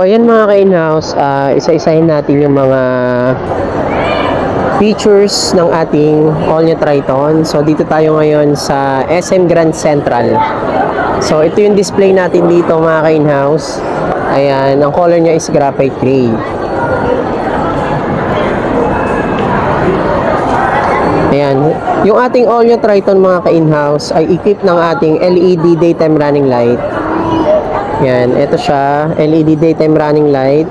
So ayan mga ka-in-house, isa-isahin natin yung mga features ng ating all-new Triton. So dito tayo ngayon sa SM Grand Central. So ito yung display natin dito mga ka-in-house. Ayan, ang color niya is graphite gray. Ayan, yung ating all-new Triton mga ka-in-house ay equipped ng ating LED daytime running light. Ayan, ito siya, LED daytime running light.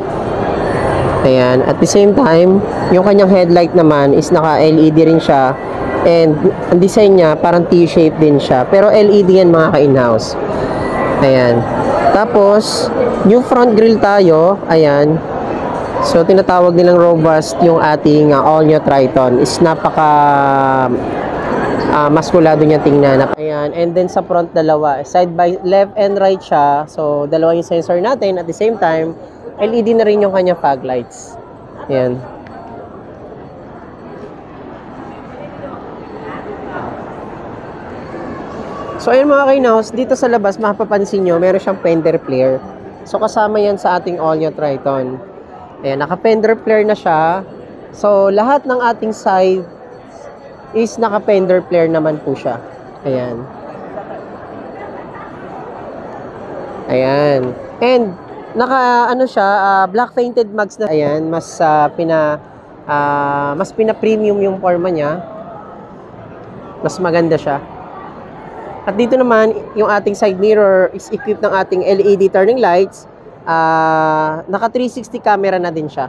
Ayan, at the same time, yung kanyang headlight naman is naka-LED rin siya. And ang design niya parang T-shape din siya. Pero LED yan mga ka-in-house. Ayan. Tapos, new front grille tayo. Ayan. So, tinatawag nilang robust yung ating all-new Triton. Is napaka maskulado niya tingnan. Ayan. And then sa front, dalawa. Side by left and right siya. So, dalawa yung sensor natin. At the same time, LED na rin yung kanyang fog lights. Ayan. So, ayan mga ka-in-house, dito sa labas, mapapansin nyo, meron siyang fender flare. So, kasama yan sa ating all-new Triton. Ayan, naka-fender flare na siya. So, lahat ng ating side is naka-fender flare naman po siya. Ayan. Ayan. And, ano siya, black painted mags na. Ayan, mas pina-premium yung forma niya. Mas maganda siya. At dito naman, yung ating side mirror is equipped ng ating LED turning lights. Naka 360 camera na din siya.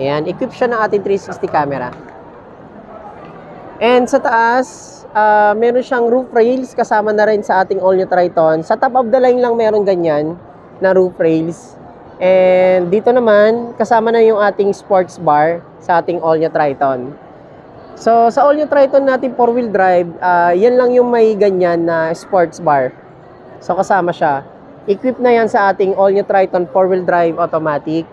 Ayan, equipped siya ng ating 360 camera. And sa taas, meron siyang roof rails kasama na rin sa ating all-new Triton. Sa top of the line lang meron ganyan na roof rails. And dito naman, kasama na yung ating sports bar sa ating all-new Triton. So, sa all-new Triton natin 4-wheel drive, yan lang yung may ganyan na sports bar. So, kasama siya. Equipped na yan sa ating all-new Triton 4-wheel drive automatic.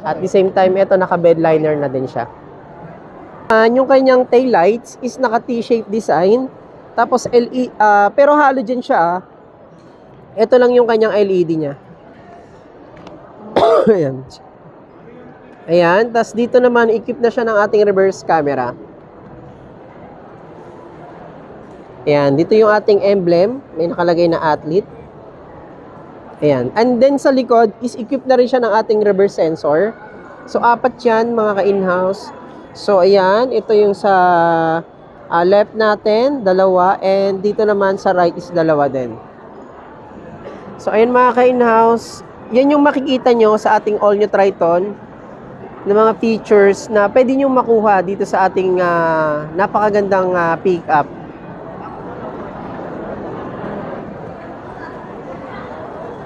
At the same time, ito naka-bedliner na din siya. Yung kanyang tail lights is naka T-shape design. Tapos, pero halogen siya. Ito lang yung kanyang LED niya. Ayan. Ayan. Tapos, dito naman, equipped na siya ng ating reverse camera. Ayan, dito yung ating emblem. May nakalagay na athlete. Ayan. And then sa likod is equipped na rin siya ng ating reverse sensor. So, 4 yan mga ka-in-house. So, ayan. Ito yung sa left natin, 2. And dito naman sa right is 2 din. So, ayan mga ka-in-house. Yan yung makikita nyo sa ating all-new Triton na mga features na pwede nyo makuha dito sa ating napakagandang pick-up.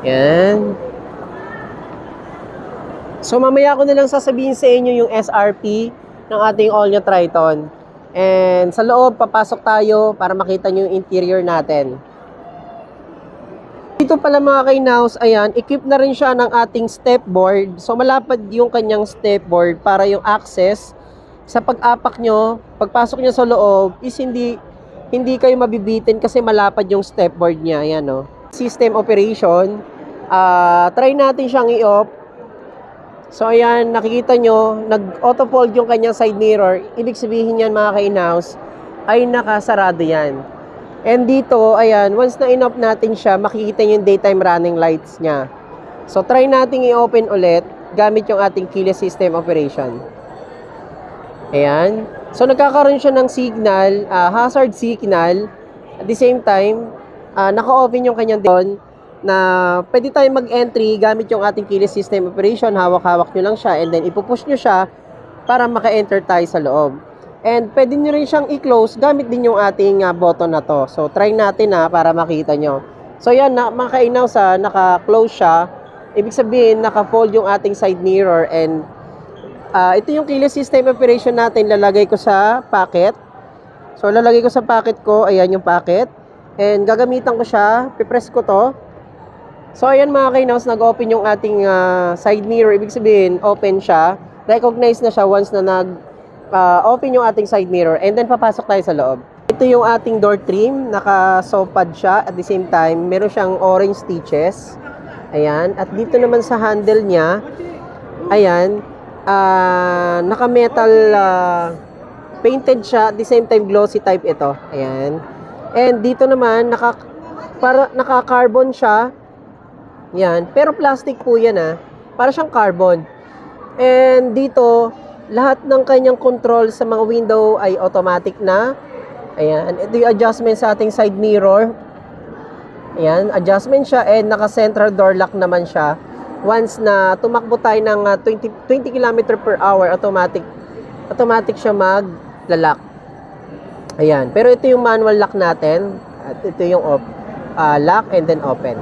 Yan. So, mamaya ko na lang sasabihin sa inyo yung SRP ng ating all-new Triton. And sa loob, papasok tayo para makita nyo yung interior natin. Dito pala mga ka-in-house, ayan, equipped na rin siya ng ating stepboard. So, malapad yung kanyang stepboard para yung access sa pag-apak nyo, pagpasok nyo sa loob, is hindi kayo mabibitin kasi malapad yung stepboard niya. Ayan, no? System operation. Try natin siyang i-off. So, ayan, nakikita nyo, nag-auto-fold yung kanyang side mirror. Ibig sabihin yan, mga ka-in-house, ay nakasarado yan. And dito, ayan, once na in-off natin siya, makikita nyo yung daytime running lights niya. So, try natin i-open ulit gamit yung ating keyless system operation. Ayan. So, nagkakaroon siya ng signal, hazard signal. At the same time, naka-open yung kanyang doon na pwede tayong mag-entry gamit yung ating keyless system operation. Hawak-hawak nyo lang siya and then ipupush nyo siya para maka-enter tayo sa loob. And pwede nyo rin siyang i-close gamit din yung ating button na to. So, try natin para makita nyo. So, yan, mga ka-in-house, naka-close siya. Ibig sabihin, naka-fold yung ating side mirror and ito yung keyless system operation natin. Lalagay ko sa packet. So, lalagay ko sa packet ko. Ayan yung packet. And gagamitan ko siya. Pipress ko to. So, ayan mga ka-in-house, nag-open yung ating side mirror. Ibig sabihin, open siya. Recognize na siya once na nag-open yung ating side mirror. And then, papasok tayo sa loob. Ito yung ating door trim. Naka-soft pad siya. At the same time, meron siyang orange stitches. Ayan. At dito naman sa handle niya, ayan, naka-metal painted siya. At the same time, glossy type ito. Ayan. And dito naman, naka-carbon siya. Yan. Pero plastic po yan para siyang carbon. And dito, lahat ng kanyang control sa mga window ay automatic na. Ayan. Ito yung adjustment sa ating side mirror. Ayan. Adjustment siya and naka-central door lock naman siya. Once na tumakbo tayo ng 20 km per hour, automatic siya mag-lock. Ayan. Pero ito yung manual lock natin. At ito yung lock and then open.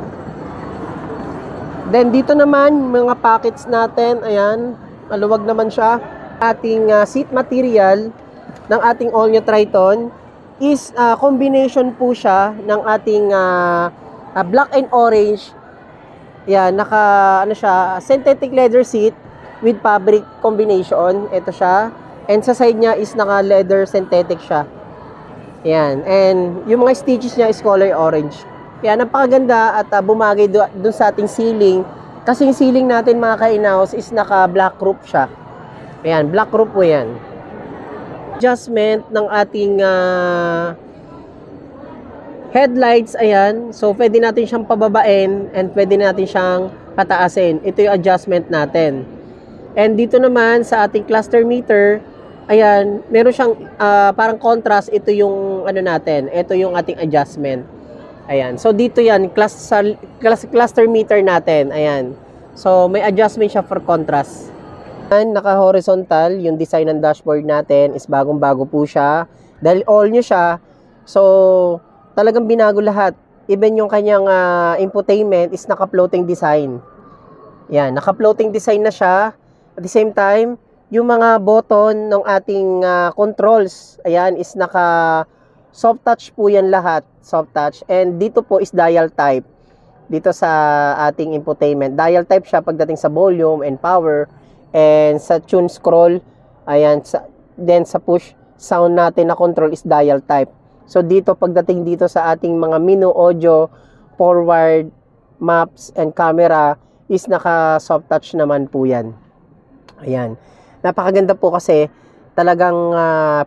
Then dito naman, mga pockets natin. Ayan. Maluwag naman siya. Ating seat material ng ating all-new Triton is combination po siya ng ating black and orange. Yan, siya, synthetic leather seat with fabric combination. Ito siya. And sa side niya is naka-leather synthetic siya. Yan. And yung mga stitches niya is color orange. Yan, napakaganda at bumagay dun sa ating ceiling. Kasi yung ceiling natin mga ka-in-house is naka-black roof siya. Ayan, black roof po yan. Adjustment ng ating headlights, ayan. So, pwede natin siyang pababain and pwede natin siyang pataasin. Ito yung adjustment natin. And dito naman sa ating cluster meter, ayan, meron siyang parang contrast. Ito yung natin. Ito yung ating adjustment. Ayan. So, dito yan, cluster meter natin. Ayan. So, may adjustment siya for contrast. Naka-horizontal, yung design ng dashboard natin is bagong-bago po siya. Dahil all new siya, so talagang binago lahat. Even yung kanyang infotainment is naka-floating design. Yan, naka-floating design na siya. At the same time, yung mga button ng ating controls, ayan, is naka-soft touch po yan lahat. Soft touch. And dito po is dial type. Dito sa ating infotainment. Dial type siya pagdating sa volume and power. And sa tune scroll, ayan, then sa push sound natin na control is dial type. So dito, pagdating dito sa ating mga menu, audio, forward, maps, and camera, is naka soft touch naman po yan. Ayan. Napakaganda po kasi talagang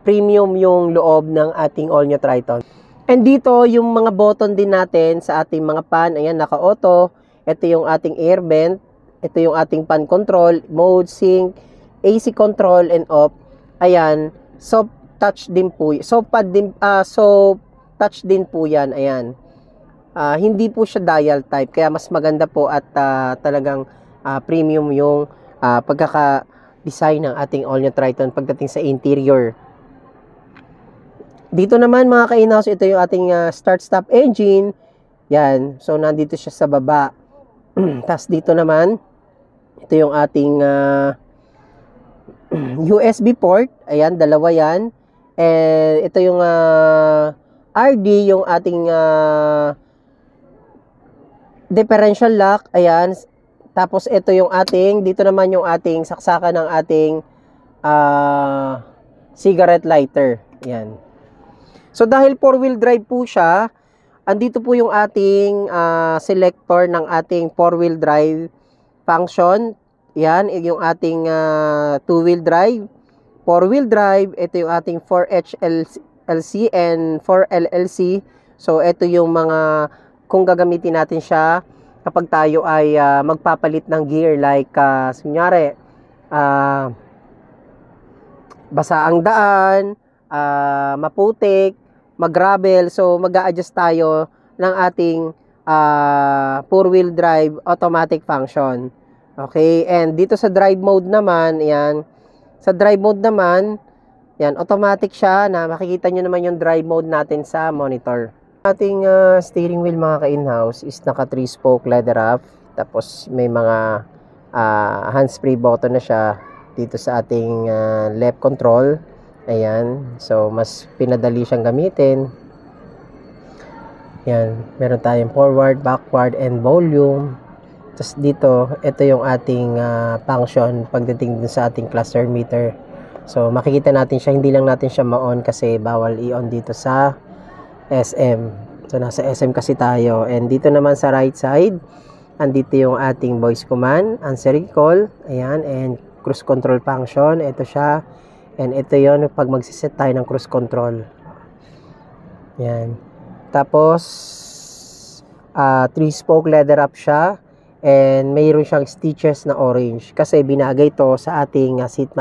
premium yung loob ng ating all-new Triton. And dito, yung mga button din natin sa ating mga pan, ayan, naka-auto. Ito yung ating air vent. Ito yung ating pan control, mode, sync, AC control, and off. Ayan, soft touch din po. Soft touch din po yan. Ayan. Hindi po siya dial type. Kaya mas maganda po at talagang premium yung pagkaka-design ng ating all-new Triton pagdating sa interior. Dito naman mga ka-in-house, ito yung ating start-stop engine. Yan. So, nandito siya sa baba. Tapos dito naman, ito yung ating USB port. Ayan, dalawa yan. And ito yung RD, yung ating differential lock. Ayan. Tapos ito yung ating, dito naman yung ating saksakan ng ating cigarette lighter. Ayan. So dahil 4-wheel drive po siya, andito po yung ating selector ng ating 4-wheel drive function. Yan, yung ating 2-wheel drive, 4-wheel drive. Ito yung ating 4HLC and 4LLC. So, ito yung mga, kung gagamitin natin siya kapag tayo ay magpapalit ng gear. Like, kunyari, basa ang daan, maputik, mag-gravel. So, mag-a-adjust tayo ng ating 4-wheel drive automatic function. Okay, and dito sa drive mode naman, yan. Sa drive mode naman, yan, automatic siya na makikita nyo naman yung drive mode natin sa monitor. Ating steering wheel mga ka-in-house is naka 3-spoke leather wrap. Tapos may mga hands-free button na siya dito sa ating left control. Ayan, so mas pinadali siyang gamitin. Yan, meron tayong forward, backward, and volume. Tapos dito, ito yung ating function pagdating dun sa ating cluster meter. So, makikita natin siya, hindi lang natin siya ma-on kasi bawal i-on dito sa SM. So, nasa SM kasi tayo. And dito naman sa right side, Andito yung ating voice command, answering call, ayan, and cruise control function, ito siya, and ito yon pag magsiset tayo ng cruise control. Ayan. Tapos, 3-spoke leather wrap siya, and mayroon siyang stitches na orange, kasi binagay to sa ating seat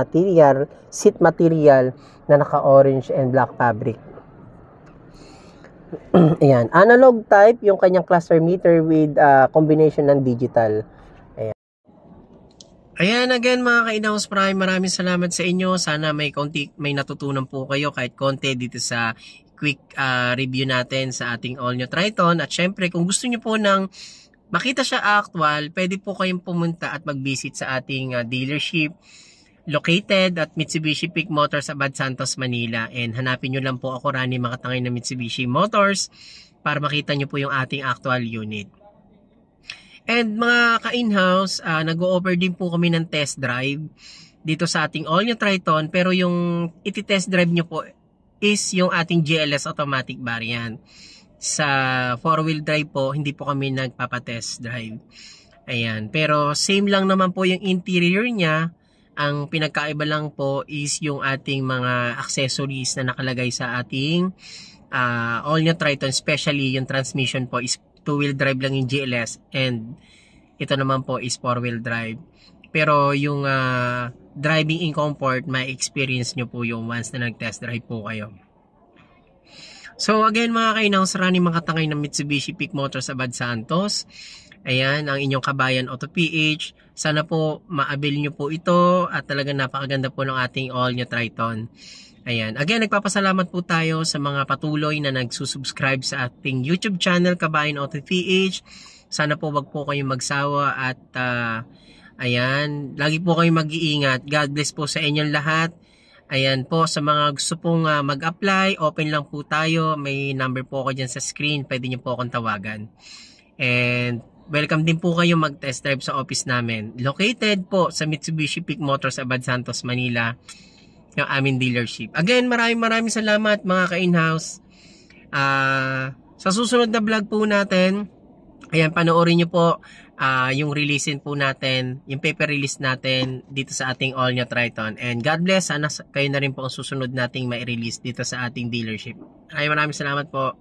material na naka-orange and black fabric. Ayan, analog type yung kanyang cluster meter with combination ng digital. Ayan, again mga ka-in-house, maraming salamat sa inyo. Sana may natutunan po kayo kahit konti dito sa quick review natin sa ating all new Triton. At syempre, kung gusto niyo po ng makita siya actual, pwede po kayong pumunta at mag-visit sa ating dealership located at Mitsubishi Peak Motors, Abad Santos, Manila. And hanapin nyo lang po ako, Rani Makatangay na Mitsubishi Motors, para makita nyo po yung ating actual unit. And mga ka-in-house, nag-o-offer din po kami ng test drive dito sa ating all new Triton, pero yung iti-test drive nyo po is yung ating GLS automatic variant. Sa 4-wheel drive po, hindi po kami nagpapa-test drive. Ayan, pero same lang naman po yung interior niya. Ang pinagkaiba lang po is yung ating mga accessories na nakalagay sa ating all new Triton, especially yung transmission po is 2-wheel drive lang yung GLS, and ito naman po is 4-wheel drive. Pero yung driving in comfort, may experience nyo po yung once na nag-test drive po kayo. So again mga ka-in-house, Rani Makatangay ng Mitsubishi Peak Motors, Abad Santos. Ayan, ang inyong kabayan Auto PH. Sana po ma-avail nyo po ito at talagang napakaganda po ng ating all new Triton. Ayan, again, nagpapasalamat po tayo sa mga patuloy na nagsusubscribe sa ating YouTube channel, Kabayan Auto PH. Sana po wag po kayong magsawa at ayan, lagi po kayong mag-iingat. God bless po sa inyong lahat. Ayan po, sa mga gusto pong mag-apply, open lang po tayo. May number po ako dyan sa screen. Pwede nyo po akong tawagan. And welcome din po kayo mag-test drive sa office namin. Located po sa Mitsubishi Peak Motors, Abad Santos, Manila, yung aming dealership. Again, maraming salamat mga ka-in-house. Sa susunod na vlog po natin, ayan, panoorin nyo po yung releasein po natin, yung paper release natin dito sa ating all new Triton. And God bless, sana kayo na rin po ang susunod nating may release dito sa ating dealership. Maraming salamat po.